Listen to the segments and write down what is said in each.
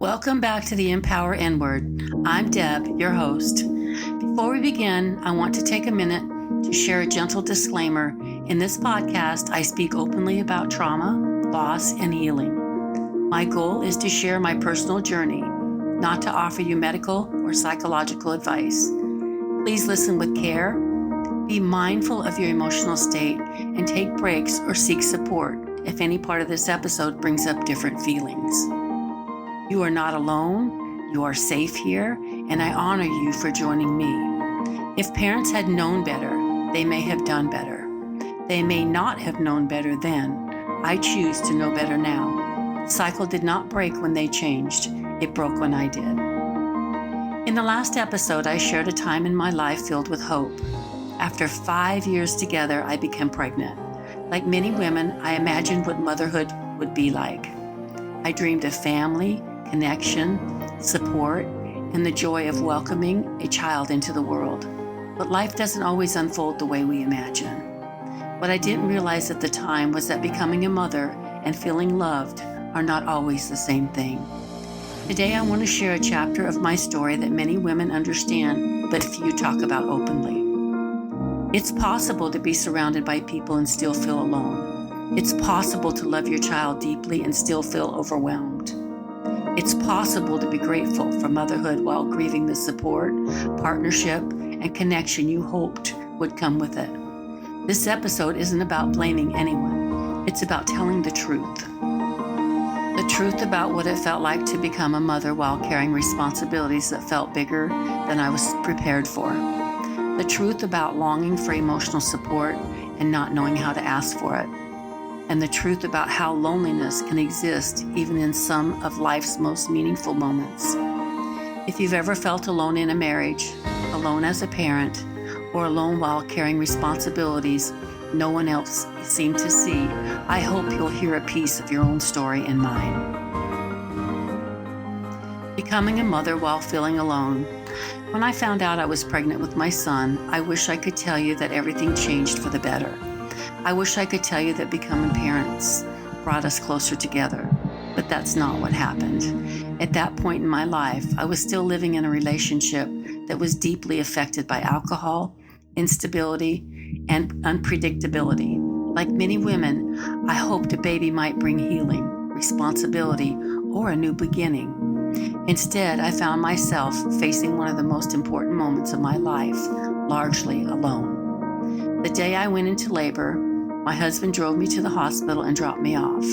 Welcome back to the Empower N-Word. I'm Deb, your host. Before we begin, I want to take a minute to share a gentle disclaimer. In this podcast, I speak openly about trauma, loss, and healing. My goal is to share my personal journey, not to offer you medical or psychological advice. Please listen with care, be mindful of your emotional state, and take breaks or seek support if any part of this episode brings up different feelings. You are not alone, you are safe here, and I honor you for joining me. If parents had known better, they may have done better. They may not have known better then. I choose to know better now. The cycle did not break when they changed. It broke when I did. In the last episode, I shared a time in my life filled with hope. After 5 years together, I became pregnant. Like many women, I imagined what motherhood would be like. I dreamed of family, connection, support, and the joy of welcoming a child into the world. But life doesn't always unfold the way we imagine. What I didn't realize at the time was that becoming a mother and feeling loved are not always the same thing. Today I want to share a chapter of my story that many women understand, but few talk about openly. It's possible to be surrounded by people and still feel alone. It's possible to love your child deeply and still feel overwhelmed. It's possible to be grateful for motherhood while grieving the support, partnership, and connection you hoped would come with it. This episode isn't about blaming anyone. It's about telling the truth. The truth about what it felt like to become a mother while carrying responsibilities that felt bigger than I was prepared for. The truth about longing for emotional support and not knowing how to ask for it. And the truth about how loneliness can exist even in some of life's most meaningful moments. If you've ever felt alone in a marriage, alone as a parent, or alone while carrying responsibilities no one else seemed to see, I hope you'll hear a piece of your own story and mine. Becoming a mother while feeling alone. When I found out I was pregnant with my son, I wish I could tell you that everything changed for the better. I wish I could tell you that becoming parents brought us closer together, but that's not what happened. At that point in my life, I was still living in a relationship that was deeply affected by alcohol, instability, and unpredictability. Like many women, I hoped a baby might bring healing, responsibility, or a new beginning. Instead, I found myself facing one of the most important moments of my life, largely alone. The day I went into labor, my husband drove me to the hospital and dropped me off.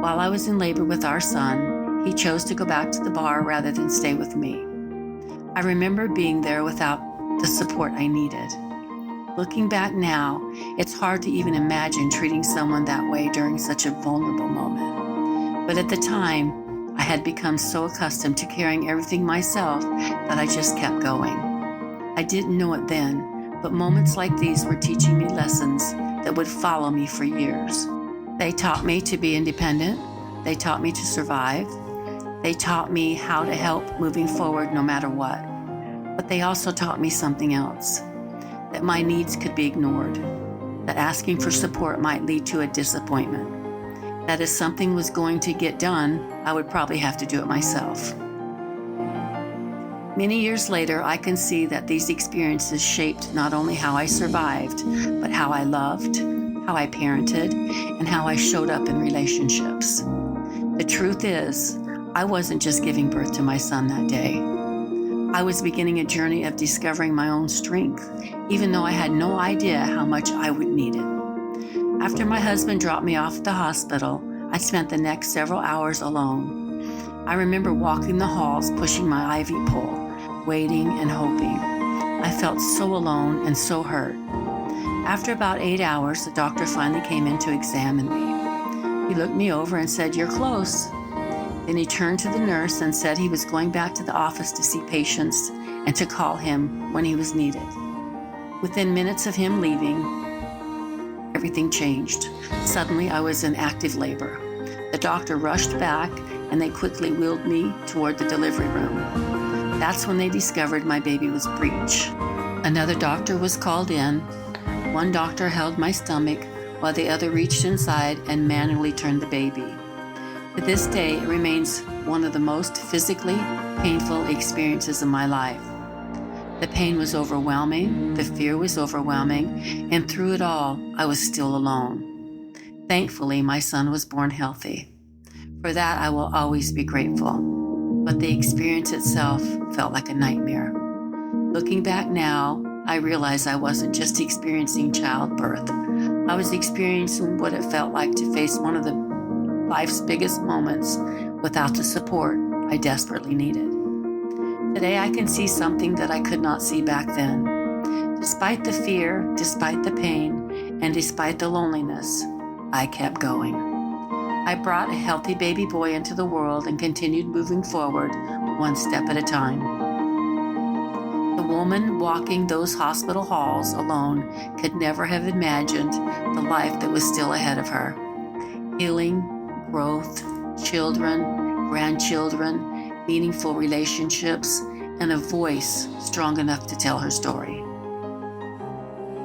While I was in labor with our son, he chose to go back to the bar rather than stay with me. I remember being there without the support I needed. Looking back now, it's hard to even imagine treating someone that way during such a vulnerable moment. But at the time, I had become so accustomed to carrying everything myself that I just kept going. I didn't know it then, but moments like these were teaching me lessons that would follow me for years. They taught me to be independent. They taught me to survive. They taught me how to help moving forward no matter what. But they also taught me something else, that my needs could be ignored, that asking for support might lead to a disappointment, that if something was going to get done, I would probably have to do it myself. Many years later, I can see that these experiences shaped not only how I survived, but how I loved, how I parented, and how I showed up in relationships. The truth is, I wasn't just giving birth to my son that day. I was beginning a journey of discovering my own strength, even though I had no idea how much I would need it. After my husband dropped me off at the hospital, I spent the next several hours alone. I remember walking the halls, pushing my IV pole, waiting and hoping. I felt so alone and so hurt. After about 8 hours, the doctor finally came in to examine me. He looked me over and said, "You're close." Then he turned to the nurse and said he was going back to the office to see patients and to call him when he was needed. Within minutes of him leaving, everything changed. Suddenly, I was in active labor. The doctor rushed back and they quickly wheeled me toward the delivery room. That's when they discovered my baby was breech. Another doctor was called in. One doctor held my stomach while the other reached inside and manually turned the baby. To this day, it remains one of the most physically painful experiences of my life. The pain was overwhelming, the fear was overwhelming, and through it all, I was still alone. Thankfully, my son was born healthy. For that, I will always be grateful. But the experience itself felt like a nightmare. Looking back now, I realize I wasn't just experiencing childbirth. I was experiencing what it felt like to face one of life's biggest moments without the support I desperately needed. Today I can see something that I could not see back then. Despite the fear, despite the pain, and despite the loneliness, I kept going. I brought a healthy baby boy into the world and continued moving forward one step at a time. The woman walking those hospital halls alone could never have imagined the life that was still ahead of her. Healing, growth, children, grandchildren, meaningful relationships, and a voice strong enough to tell her story.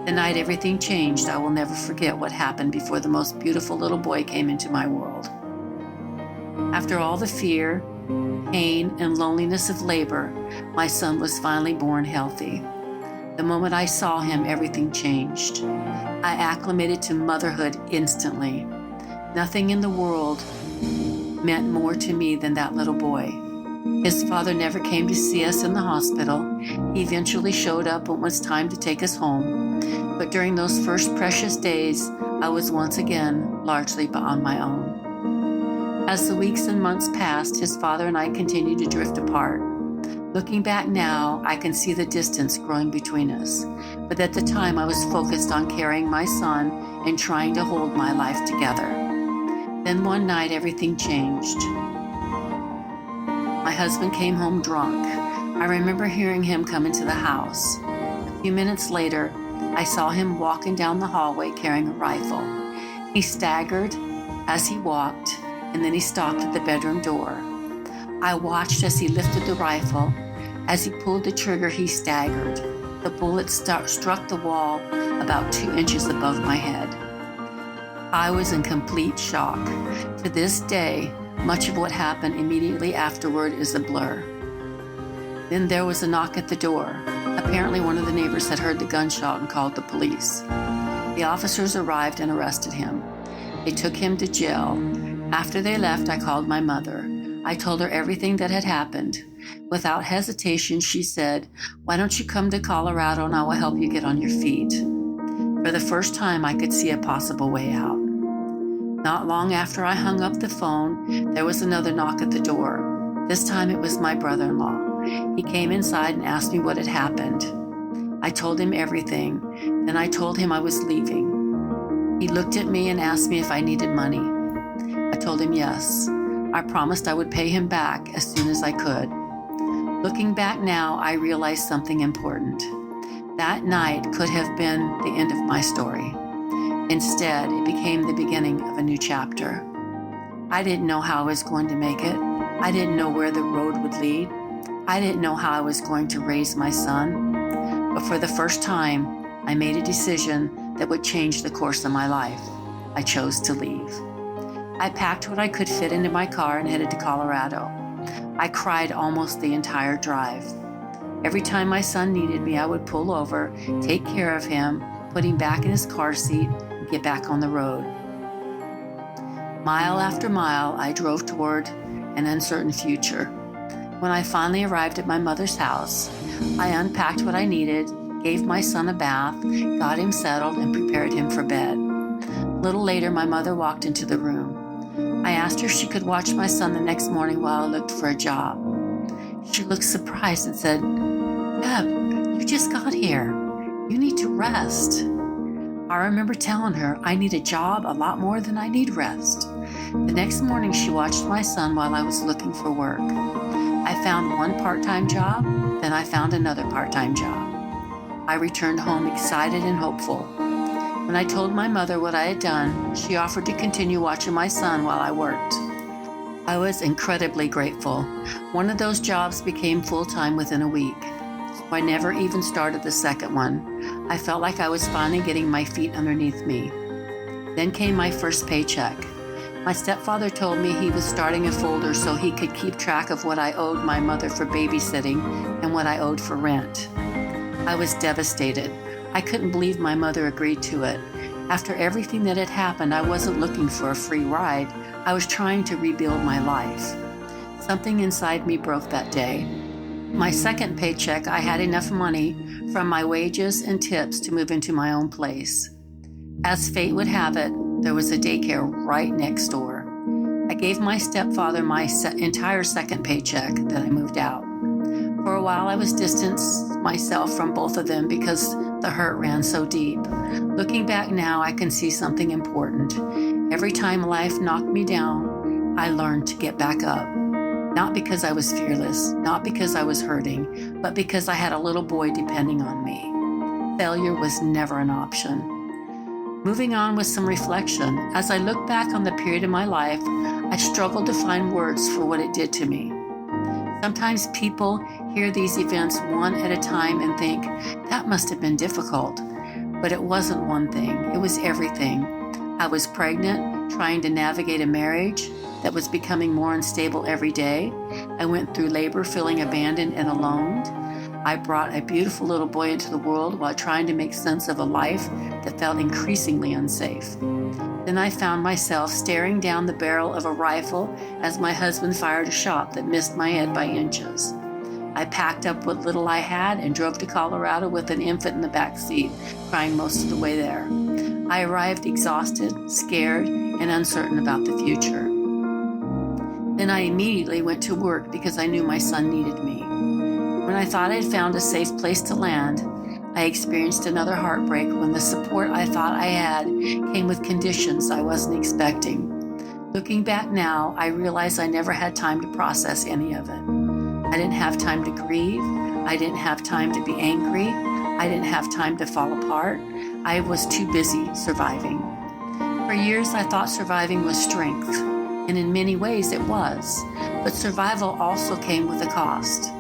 The night everything changed, I will never forget what happened before the most beautiful little boy came into my world. After all the fear, pain, and loneliness of labor, my son was finally born healthy. The moment I saw him, everything changed. I acclimated to motherhood instantly. Nothing in the world meant more to me than that little boy. His father never came to see us in the hospital. He eventually showed up when it was time to take us home. But during those first precious days, I was once again largely on my own. As the weeks and months passed, his father and I continued to drift apart. Looking back now, I can see the distance growing between us. But at the time, I was focused on carrying my son and trying to hold my life together. Then one night, everything changed. My husband came home drunk. I remember hearing him come into the house. A few minutes later, I saw him walking down the hallway carrying a rifle. He staggered as he walked, and then he stopped at the bedroom door. I watched as he lifted the rifle. As he pulled the trigger, he staggered. The bullet struck the wall about 2 inches above my head. I was in complete shock. To this day, much of what happened immediately afterward is a blur. Then there was a knock at the door. Apparently, one of the neighbors had heard the gunshot and called the police. The officers arrived and arrested him. They took him to jail. After they left, I called my mother. I told her everything that had happened. Without hesitation, she said, "Why don't you come to Colorado and I will help you get on your feet?" For the first time, I could see a possible way out. Not long after I hung up the phone, there was another knock at the door. This time it was my brother-in-law. He came inside and asked me what had happened. I told him everything. Then I told him I was leaving. He looked at me and asked me if I needed money. I told him yes. I promised I would pay him back as soon as I could. Looking back now, I realized something important. That night could have been the end of my story. Instead, it became the beginning of a new chapter. I didn't know how I was going to make it. I didn't know where the road would lead. I didn't know how I was going to raise my son. But for the first time, I made a decision that would change the course of my life. I chose to leave. I packed what I could fit into my car and headed to Colorado. I cried almost the entire drive. Every time my son needed me, I would pull over, take care of him, put him back in his car seat, and get back on the road. Mile after mile, I drove toward an uncertain future. When I finally arrived at my mother's house, I unpacked what I needed, gave my son a bath, got him settled, and prepared him for bed. A little later, my mother walked into the room. I asked her if she could watch my son the next morning while I looked for a job. She looked surprised and said, "Deb, you just got here. You need to rest." I remember telling her I need a job a lot more than I need rest. The next morning, she watched my son while I was looking for work. I found one part-time job, then I found another part-time job. I returned home excited and hopeful. When I told my mother what I had done, she offered to continue watching my son while I worked. I was incredibly grateful. One of those jobs became full-time within a week, so I never even started the second one. I felt like I was finally getting my feet underneath me. Then came my first paycheck. My stepfather told me he was starting a folder so he could keep track of what I owed my mother for babysitting and what I owed for rent. I was devastated. I couldn't believe my mother agreed to it. After everything that had happened, I wasn't looking for a free ride. I was trying to rebuild my life. Something inside me broke that day. My second paycheck, I had enough money from my wages and tips to move into my own place. As fate would have it, there was a daycare right next door. I gave my stepfather my entire second paycheck that I moved out. For a while, I was distanced myself from both of them because the hurt ran so deep. Looking back now, I can see something important. Every time life knocked me down, I learned to get back up. Not because I was fearless, not because I was hurting, but because I had a little boy depending on me. Failure was never an option. Moving on with some reflection, as I look back on the period of my life, I struggled to find words for what it did to me. Sometimes people hear these events one at a time and think, that must have been difficult. But it wasn't one thing, it was everything. I was pregnant, trying to navigate a marriage that was becoming more unstable every day. I went through labor feeling abandoned and alone. I brought a beautiful little boy into the world while trying to make sense of a life that felt increasingly unsafe. Then I found myself staring down the barrel of a rifle as my husband fired a shot that missed my head by inches. I packed up what little I had and drove to Colorado with an infant in the back seat, crying most of the way there. I arrived exhausted, scared, and uncertain about the future. Then I immediately went to work because I knew my son needed me. When I thought I had found a safe place to land, I experienced another heartbreak when the support I thought I had came with conditions I wasn't expecting. Looking back now, I realize I never had time to process any of it. I didn't have time to grieve. I didn't have time to be angry. I didn't have time to fall apart. I was too busy surviving. For years, I thought surviving was strength, and in many ways it was, but survival also came with a cost.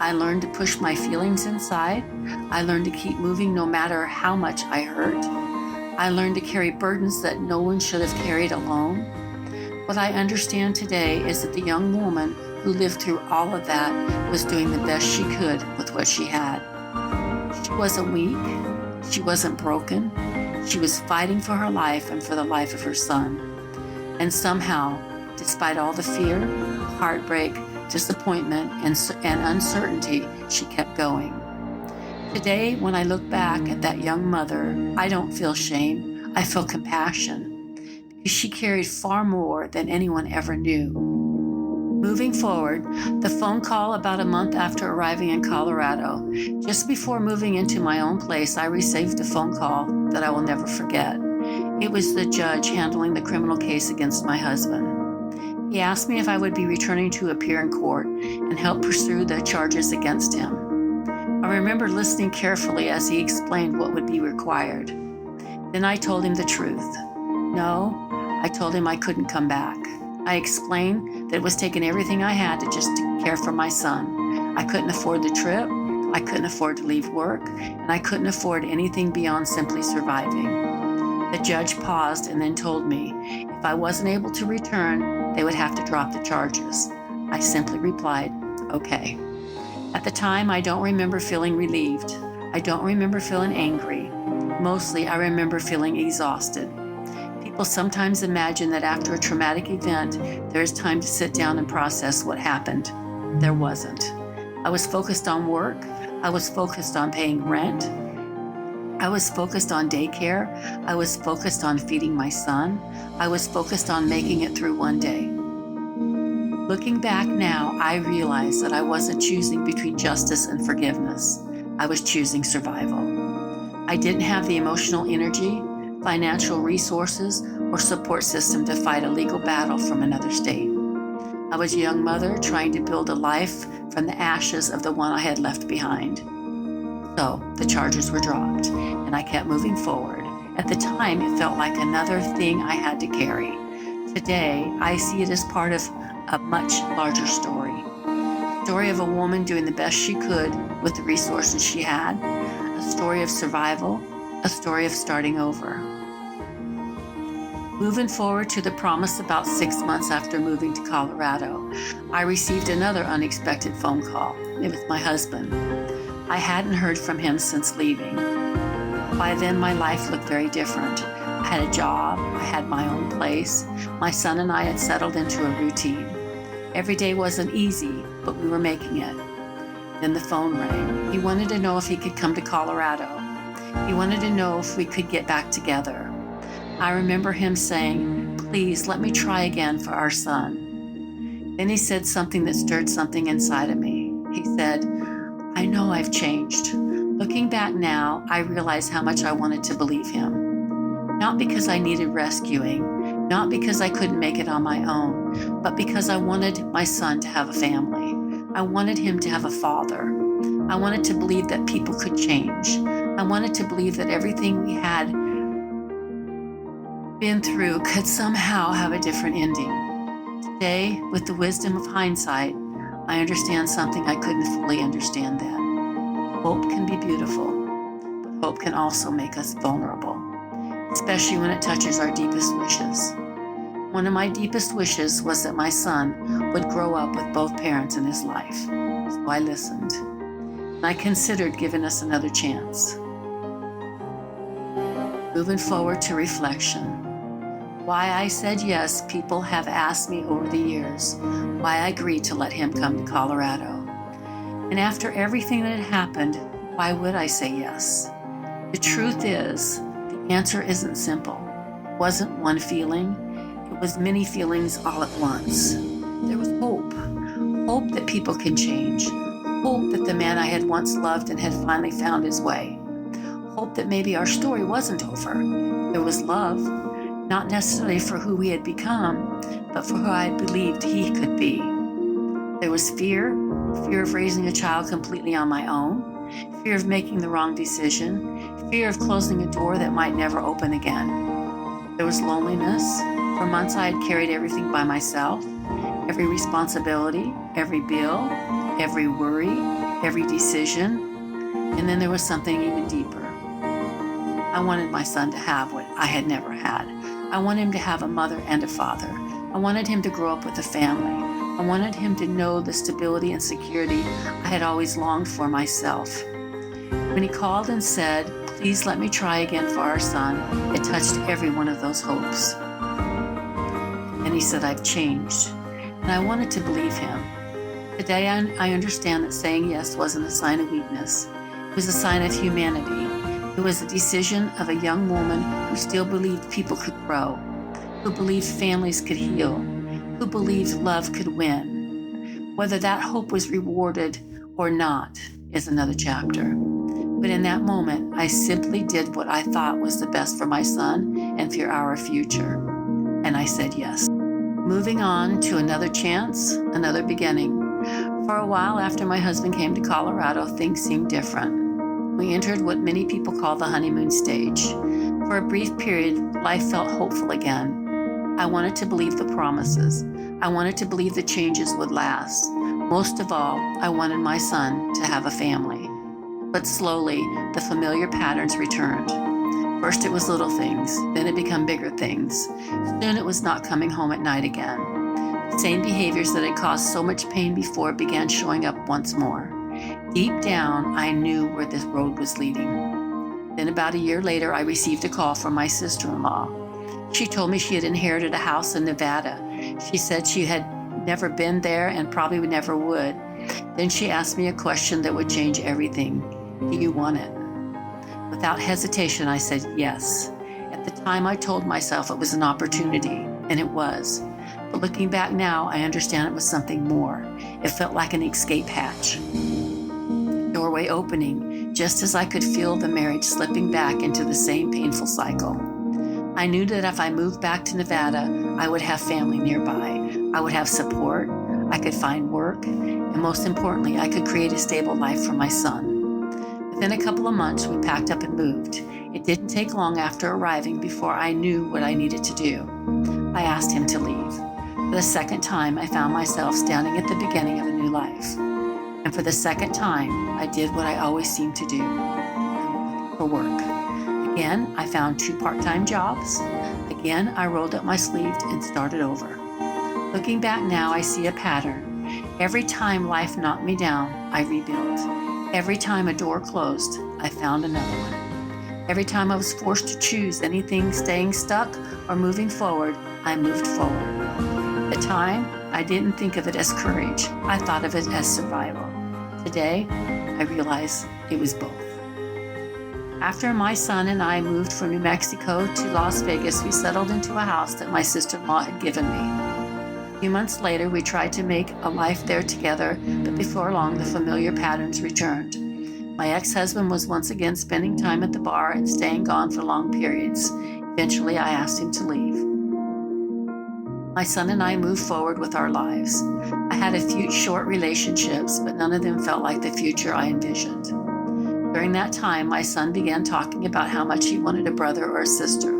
I learned to push my feelings inside. I learned to keep moving no matter how much I hurt. I learned to carry burdens that no one should have carried alone. What I understand today is that the young woman who lived through all of that was doing the best she could with what she had. She wasn't weak. She wasn't broken. She was fighting for her life and for the life of her son. And somehow, despite all the fear, heartbreak, disappointment, and uncertainty, she kept going. Today, when I look back at that young mother, I don't feel shame. I feel compassion, because she carried far more than anyone ever knew. Moving forward, the phone call about a month after arriving in Colorado, just before moving into my own place, I received a phone call that I will never forget. It was the judge handling the criminal case against my husband. He asked me if I would be returning to appear in court and help pursue the charges against him. I remember listening carefully as he explained what would be required. Then I told him the truth. No, I told him I couldn't come back. I explained that it was taking everything I had to just care for my son. I couldn't afford the trip, I couldn't afford to leave work, and I couldn't afford anything beyond simply surviving. The judge paused and then told me if I wasn't able to return, they would have to drop the charges. I simply replied, okay. At the time, I don't remember feeling relieved. I don't remember feeling angry. Mostly, I remember feeling exhausted. People sometimes imagine that after a traumatic event, there's time to sit down and process what happened. There wasn't. I was focused on work. I was focused on paying rent. I was focused on daycare. I was focused on feeding my son. I was focused on making it through one day. Looking back now, I realize that I wasn't choosing between justice and forgiveness. I was choosing survival. I didn't have the emotional energy, financial resources, or support system to fight a legal battle from another state. I was a young mother trying to build a life from the ashes of the one I had left behind. So the charges were dropped, and I kept moving forward. At the time, it felt like another thing I had to carry. Today, I see it as part of a much larger story. A story of a woman doing the best she could with the resources she had. A story of survival. A story of starting over. Moving forward to the promise about 6 months after moving to Colorado, I received another unexpected phone call. It was my husband. I hadn't heard from him since leaving. By then, my life looked very different. I had a job, I had my own place. My son and I had settled into a routine. Every day wasn't easy, but we were making it. Then the phone rang. He wanted to know if he could come to Colorado. He wanted to know if we could get back together. I remember him saying, "Please let me try again for our son." Then he said something that stirred something inside of me. He said, "I know I've changed." Looking back now, I realize how much I wanted to believe him. Not because I needed rescuing, not because I couldn't make it on my own, but because I wanted my son to have a family. I wanted him to have a father. I wanted to believe that people could change. I wanted to believe that everything we had been through could somehow have a different ending. Today, with the wisdom of hindsight, I understand something I couldn't fully understand then. Hope can be beautiful, but hope can also make us vulnerable, especially when it touches our deepest wishes. One of my deepest wishes was that my son would grow up with both parents in his life. So I listened, and I considered giving us another chance. Moving forward to reflection. Why I said yes, people have asked me over the years why I agreed to let him come to Colorado. And after everything that had happened, why would I say yes? The truth is, the answer isn't simple. It wasn't one feeling. It was many feelings all at once. There was hope. Hope that people can change. Hope that the man I had once loved and had finally found his way. Hope that maybe our story wasn't over. There was love, not necessarily for who we had become, but for who I believed he could be. There was fear of raising a child completely on my own, fear of making the wrong decision, fear of closing a door that might never open again. There was loneliness. For months I had carried everything by myself, every responsibility, every bill, every worry, every decision. And then there was something even deeper. I wanted my son to have what I had never had. I wanted him to have a mother and a father. I wanted him to grow up with a family. I wanted him to know the stability and security I had always longed for myself. When he called and said, "Please let me try again for our son," it touched every one of those hopes. And he said, "I've changed." And I wanted to believe him. Today I understand that saying yes wasn't a sign of weakness. It was a sign of humanity. It was a decision of a young woman who still believed people could grow, who believed families could heal, who believed love could win. Whether that hope was rewarded or not is another chapter. But in that moment, I simply did what I thought was the best for my son and for our future. And I said yes. Moving on to another chance, another beginning. For a while after my husband came to Colorado, things seemed different. We entered what many people call the honeymoon stage. For a brief period, life felt hopeful again. I wanted to believe the promises. I wanted to believe the changes would last. Most of all, I wanted my son to have a family. But slowly, the familiar patterns returned. First it was little things, then it became bigger things. Soon it was not coming home at night again. The same behaviors that had caused so much pain before began showing up once more. Deep down, I knew where this road was leading. Then about a year later, I received a call from my sister-in-law. She told me she had inherited a house in Nevada. She said she had never been there and probably never would. Then she asked me a question that would change everything. Do you want it? Without hesitation, I said yes. At the time, I told myself it was an opportunity, and it was. But looking back now, I understand it was something more. It felt like an escape hatch. Doorway opening, just as I could feel the marriage slipping back into the same painful cycle. I knew that if I moved back to Nevada, I would have family nearby. I would have support, I could find work, and most importantly, I could create a stable life for my son. Within a couple of months, we packed up and moved. It didn't take long after arriving before I knew what I needed to do. I asked him to leave. For the second time, I found myself standing at the beginning of a new life. And for the second time, I did what I always seemed to do. I went for work. Again, I found 2 part-time jobs. Again, I rolled up my sleeves and started over. Looking back now, I see a pattern. Every time life knocked me down, I rebuilt. Every time a door closed, I found another one. Every time I was forced to choose anything staying stuck or moving forward, I moved forward. At the time, I didn't think of it as courage. I thought of it as survival. Today, I realize it was both. After my son and I moved from New Mexico to Las Vegas, we settled into a house that my sister-in-law had given me. A few months later, we tried to make a life there together, but before long, the familiar patterns returned. My ex-husband was once again spending time at the bar and staying gone for long periods. Eventually, I asked him to leave. My son and I moved forward with our lives. I had a few short relationships, but none of them felt like the future I envisioned. During that time, my son began talking about how much he wanted a brother or a sister.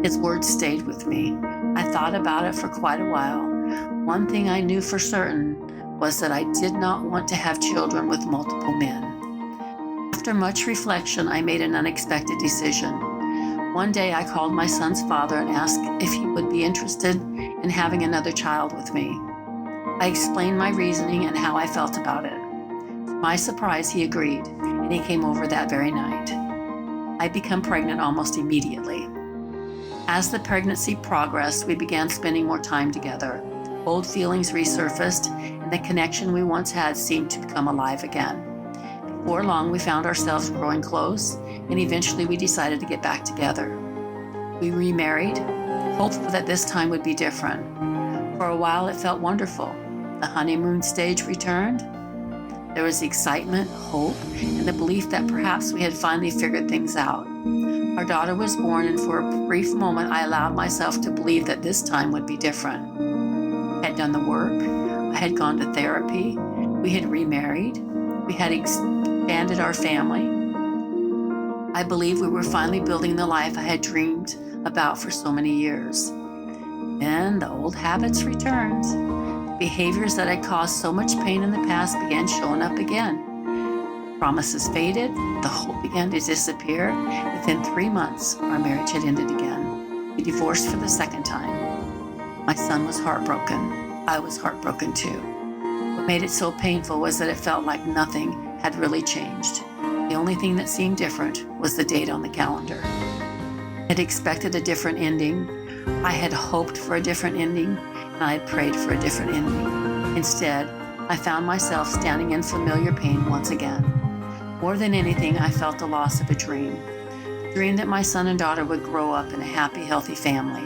His words stayed with me. I thought about it for quite a while. One thing I knew for certain was that I did not want to have children with multiple men. After much reflection, I made an unexpected decision. One day I called my son's father and asked if he would be interested in having another child with me. I explained my reasoning and how I felt about it. To my surprise, he agreed, and he came over that very night. I became pregnant almost immediately. As the pregnancy progressed, we began spending more time together. Old feelings resurfaced, and the connection we once had seemed to become alive again. Before long, we found ourselves growing close, and eventually we decided to get back together. We remarried, hopeful that this time would be different. For a while, it felt wonderful. The honeymoon stage returned. There was excitement, hope, and the belief that perhaps we had finally figured things out. Our daughter was born, and for a brief moment, I allowed myself to believe that this time would be different. I had done the work. I had gone to therapy. We had remarried. We had expanded our family. I believe we were finally building the life I had dreamed about for so many years. Then the old habits returned. The behaviors that had caused so much pain in the past began showing up again. Promises faded. The hope began to disappear. Within 3 months, our marriage had ended again. We divorced for the second time. My son was heartbroken. I was heartbroken too. What made it so painful was that it felt like nothing had really changed. The only thing that seemed different was the date on the calendar. I had expected a different ending. I had hoped for a different ending, and I had prayed for a different ending. Instead, I found myself standing in familiar pain once again. More than anything, I felt the loss of a dream. The dream that my son and daughter would grow up in a happy, healthy family.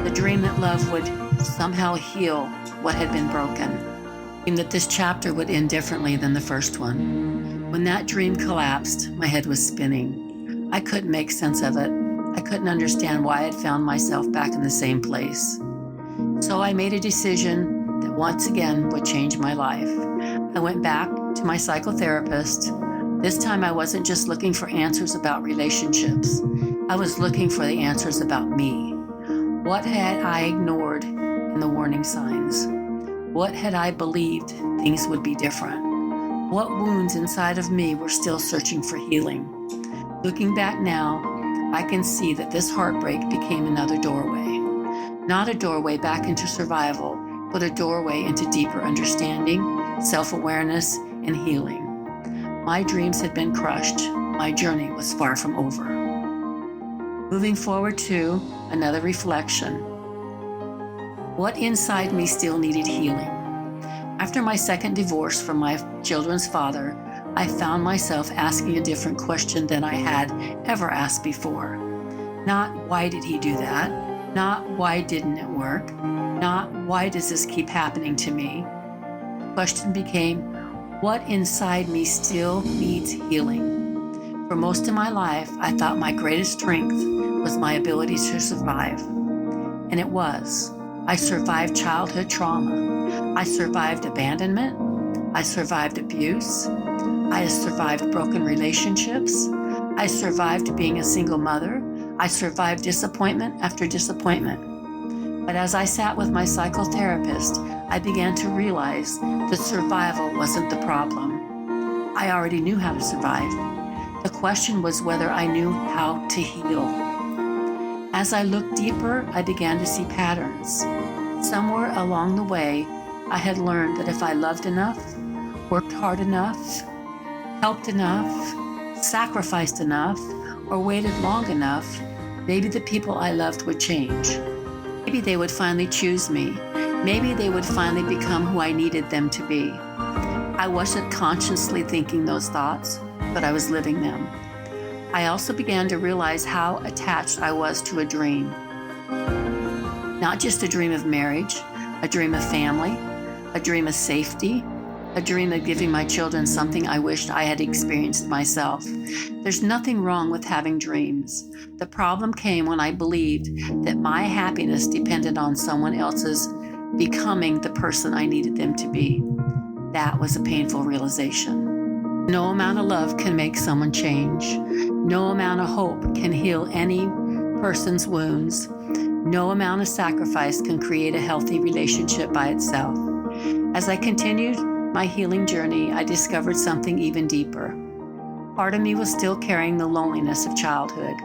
The dream that love would somehow heal what had been broken. The dream that this chapter would end differently than the first one. When that dream collapsed, my head was spinning. I couldn't make sense of it. I couldn't understand why I had found myself back in the same place. So I made a decision that once again would change my life. I went back to my psychotherapist. This time I wasn't just looking for answers about relationships. I was looking for the answers about me. What had I ignored in the warning signs? What had I believed things would be different? What wounds inside of me were still searching for healing? Looking back now, I can see that this heartbreak became another doorway. Not a doorway back into survival, but a doorway into deeper understanding, self-awareness, and healing. My dreams had been crushed. My journey was far from over. Moving forward to another reflection. What inside me still needed healing? After my second divorce from my children's father, I found myself asking a different question than I had ever asked before. Not why did he do that? Not why didn't it work? Not why does this keep happening to me? The question became, what inside me still needs healing? For most of my life, I thought my greatest strength was my ability to survive. And it was. I survived childhood trauma. I survived abandonment. I survived abuse. I survived broken relationships. I survived being a single mother. I survived disappointment after disappointment. But as I sat with my psychotherapist, I began to realize that survival wasn't the problem. I already knew how to survive. The question was whether I knew how to heal. As I looked deeper, I began to see patterns. Somewhere along the way, I had learned that if I loved enough, worked hard enough, helped enough, sacrificed enough, or waited long enough, maybe the people I loved would change. Maybe they would finally choose me. Maybe they would finally become who I needed them to be. I wasn't consciously thinking those thoughts, but I was living them. I also began to realize how attached I was to a dream. Not just a dream of marriage, a dream of family, a dream of safety, a dream of giving my children something I wished I had experienced myself. There's nothing wrong with having dreams. The problem came when I believed that my happiness depended on someone else's becoming the person I needed them to be. That was a painful realization. No amount of love can make someone change. No amount of hope can heal any person's wounds. No amount of sacrifice can create a healthy relationship by itself. As I continued my healing journey, I discovered something even deeper. Part of me was still carrying the loneliness of childhood.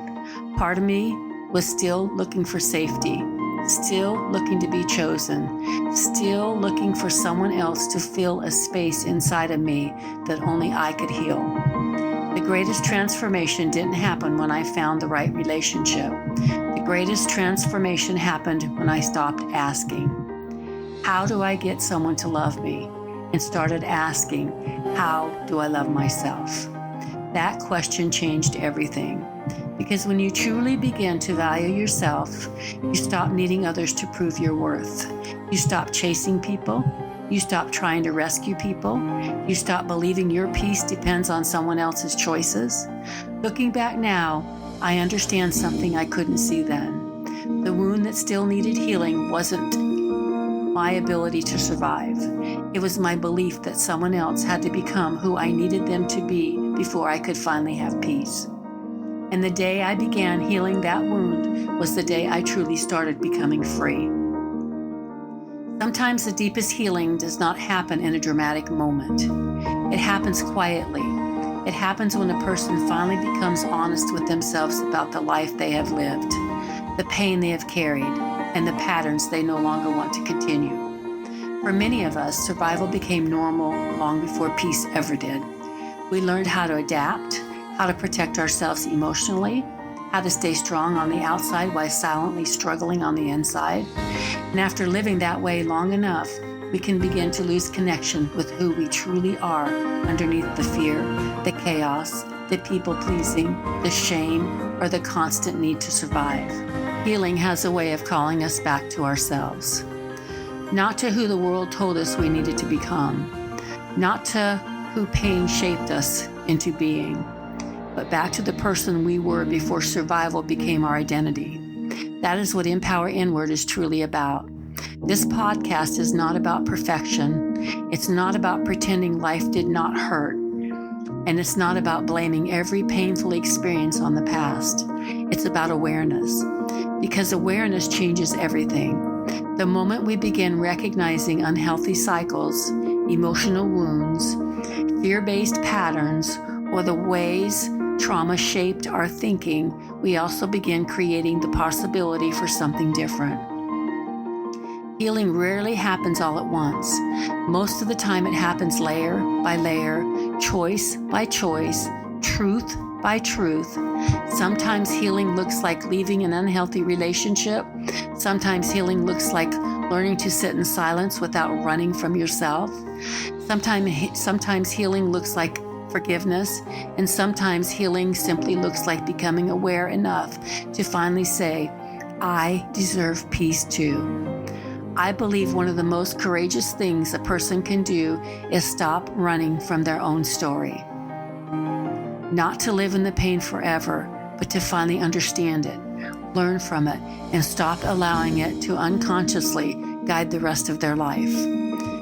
Part of me was still looking for safety, still looking to be chosen, still looking for someone else to fill a space inside of me that only I could heal. The greatest transformation didn't happen when I found the right relationship. The greatest transformation happened when I stopped asking, how do I get someone to love me? And started asking, how do I love myself? That question changed everything. Because when you truly begin to value yourself, you stop needing others to prove your worth. You stop chasing people. You stop trying to rescue people. You stop believing your peace depends on someone else's choices. Looking back now, I understand something I couldn't see then. The wound that still needed healing wasn't my ability to survive. It was my belief that someone else had to become who I needed them to be before I could finally have peace. And the day I began healing that wound was the day I truly started becoming free. Sometimes the deepest healing does not happen in a dramatic moment. It happens quietly. It happens when a person finally becomes honest with themselves about the life they have lived, the pain they have carried, and the patterns they no longer want to continue. For many of us, survival became normal long before peace ever did. We learned how to adapt, how to protect ourselves emotionally, how to stay strong on the outside while silently struggling on the inside. And after living that way long enough, we can begin to lose connection with who we truly are underneath the fear, the chaos, the people-pleasing, the shame, or the constant need to survive. Healing has a way of calling us back to ourselves. Not to who the world told us we needed to become, not to who pain shaped us into being, but back to the person we were before survival became our identity. That is what Empower Inward is truly about. This podcast is not about perfection. It's not about pretending life did not hurt. And it's not about blaming every painful experience on the past. It's about awareness. Because awareness changes everything. The moment we begin recognizing unhealthy cycles, emotional wounds, fear-based patterns, or the ways trauma shaped our thinking, we also begin creating the possibility for something different. Healing rarely happens all at once. Most of the time it happens layer by layer, choice by choice, truth by truth. Sometimes healing looks like leaving an unhealthy relationship. Sometimes healing looks like learning to sit in silence without running from yourself. Sometimes healing looks like forgiveness, and sometimes healing simply looks like becoming aware enough to finally say, I deserve peace too. I believe one of the most courageous things a person can do is stop running from their own story. Not to live in the pain forever, but to finally understand it, learn from it, and stop allowing it to unconsciously guide the rest of their life.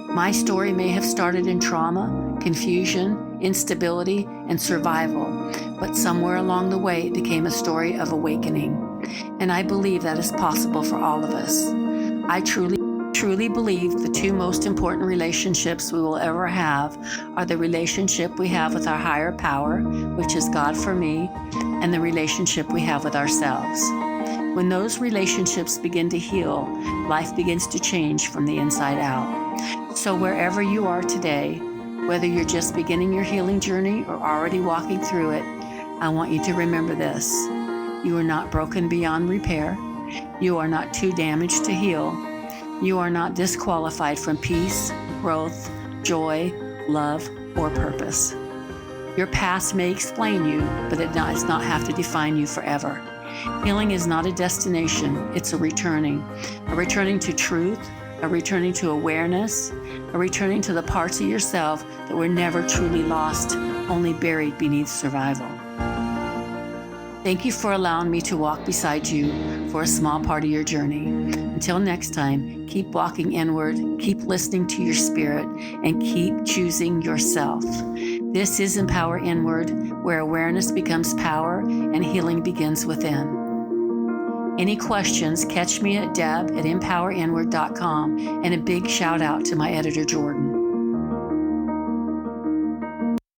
My story may have started in trauma, confusion, instability, and survival, but somewhere along the way it became a story of awakening. And I believe that is possible for all of us. I truly believe the two most important relationships we will ever have are the relationship we have with our higher power, which is God for me, and the relationship we have with ourselves. When those relationships begin to heal, life begins to change from the inside out. So wherever you are today, whether you're just beginning your healing journey or already walking through it, I want you to remember this. You are not broken beyond repair. You are not too damaged to heal. You are not disqualified from peace, growth, joy, love, or purpose. Your past may explain you, but it does not have to define you forever. Healing is not a destination, it's a returning to truth, a returning to awareness, a returning to the parts of yourself that were never truly lost, only buried beneath survival. Thank you for allowing me to walk beside you for a small part of your journey. Until next time, keep walking inward, keep listening to your spirit, and keep choosing yourself. This is Empower Inward, where awareness becomes power and healing begins within. Any questions, catch me at deb@empowerinward.com, and a big shout out to my editor, Jordan.